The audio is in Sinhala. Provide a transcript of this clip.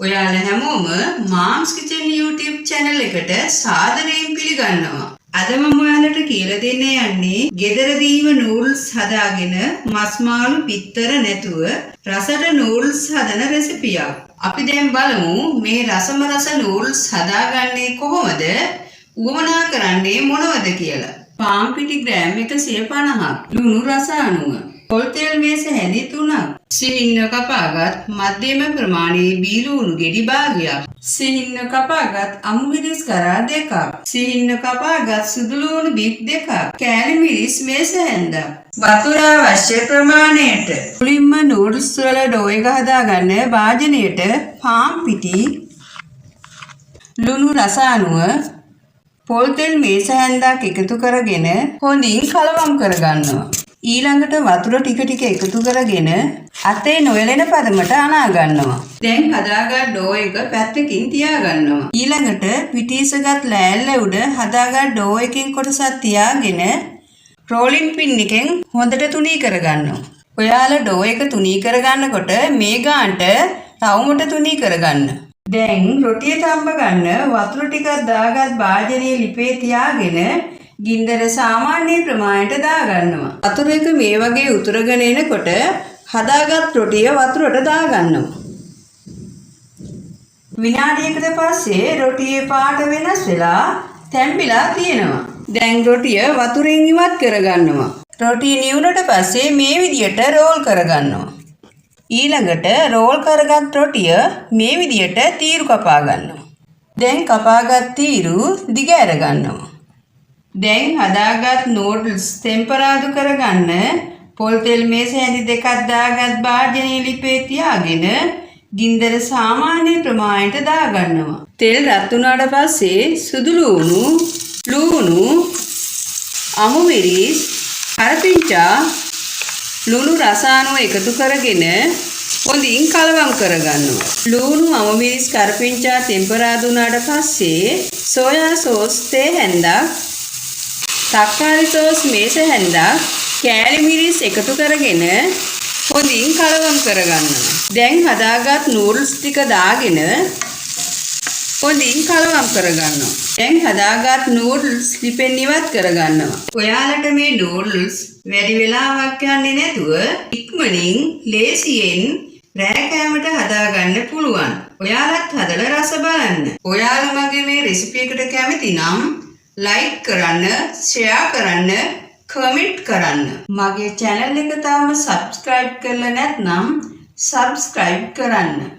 ඔයාලා හැමෝම මාම්ස් කිචන් YouTube channel එකට සාදරයෙන් පිළිගන්නවා. අද මම ඔයාලට කියලා දෙන්න යන්නේ ගෙදරදීම noodles හදාගෙන මස් මාළු පිත්තර නැතුව රසට noodles හදන රෙසිපියක්. අපි දැන් බලමු මේ රසම රස noodles හදාගන්නේ කොහොමද? උවමනා කරන්නේ මොනවද කියලා. පාන් පිටි ග්‍රෑම් 150ක්, ලුණු රස අනුව, පොල් තෙල් මේස හැඳි 3ක්, සිහින්න කපාගත් මධ්‍යම ප්‍රමාණයේ බීලුණු ගෙඩි භාගයක්, සිහින්න කපාගත් අමු මිරිස් කරා 2ක්, සිහින්න කපාගත් සුදු ලුණු බික් 2ක්, කෑලි මිරිස් මේස හැන්දක්, වතුර අවශ්‍ය ප්‍රමාණයට. මුලින්ම noodles වල ඩෝ එක හදාගන්න භාජනයට පාන් පිටි, ලුණු රස අනුව, පොල් තෙල් මේස හැන්දක් එකතු කරගෙන හොඳින් කලවම් කරගන්නවා. ඊළඟට වතුර ටික ටික එකතු කරගෙන අතේ නොයලෙන පදමට අනා ගන්නවා. දැන් හදාගත් ඩෝ එක පැත්තකින් තියාගන්නවා. ඊළඟට පිටිසගත් ලෑල්ල උඩ හදාගත් ඩෝ එකකින් කොටසක් තියාගෙන රෝලින් පින් එකෙන් හොඳට තුනී කරගන්නවා. ඔයාලා ඩෝ එක තුනී කරගන්නකොට මේ ගානට රවුමට තුනී කරගන්න. දැන් රොටිය තම්බ ගන්න වතුර ටිකක් දාගත් භාජනයේ ලිපේ තියාගෙන ගින්දර සාමාන්‍ය ප්‍රමාණයට දාගන්නවා. වතුර එක මේ වගේ උතුරගෙන එනකොට හදාගත් රොටිය වතුරට දාගන්නවා. විනාඩියකට පස්සේ රොටියේ පාට වෙනස් වෙලා තැම්බිලා තියෙනවා. දැන් රොටිය වතුරෙන් ඉවත් කරගන්නවා. රොටිය නිවුනට පස්සේ මේ විදියට රෝල් කරගන්නවා. ඊළඟට රෝල් කරගත් රොටිය මේ විදියට තීරු කපා ගන්නවා. දැන් කපාගත් තීරු දිග ඇර ගන්නවා. දැන් හදාගත් noodles ටෙම්පරාදු කරගන්න පොල් තෙල් මේස හැඳි 2ක් දාගත් භාජනයේ ලිපේ තියාගෙන ගින්දර සාමාන්‍ය ප්‍රමාණයට දාගන්නවා. තෙල් රත් වුණාට පස්සේ සුදු ලුණු, අමු මිරිස්, කරපිංචා, ලුණු රස අනුව එකතු කරගෙන හොඳින් කලවම් කරගන්නවා. ලුණු, අමු මිරිස්, කරපිංචා ටෙම්පරාදු වුණාට පස්සේ soya sauce තේ හැන්දක්, තක්කාලි සෝස් මේස හැන්දක්, කෑලි මිරිස් එකතු කරගෙන හොඳින් කලවම් කරගන්නවා. දැන් හදාගත් noodles ටික දාගෙන හොඳින් කලවම් කරගන්නවා. දැන් හදාගත් noodles ලිපෙන් ඉවත් කරගන්නවා. ඔයාලට මේ noodles වැඩි වෙලාවක් යන්නේ නැතුව ඉක්මනින් ලේසියෙන් රෑ කෑමට හදාගන්න පුළුවන්. ඔයාලත් හදලා රස බලන්න. ඔයාලා මගේ මේ රෙසිපි එකට කැමති නම් like කරන්න, share කරන්න, comment කරන්න. මගේ channel එක තාම subscribe කරලා නැත්නම් subscribe කරන්න.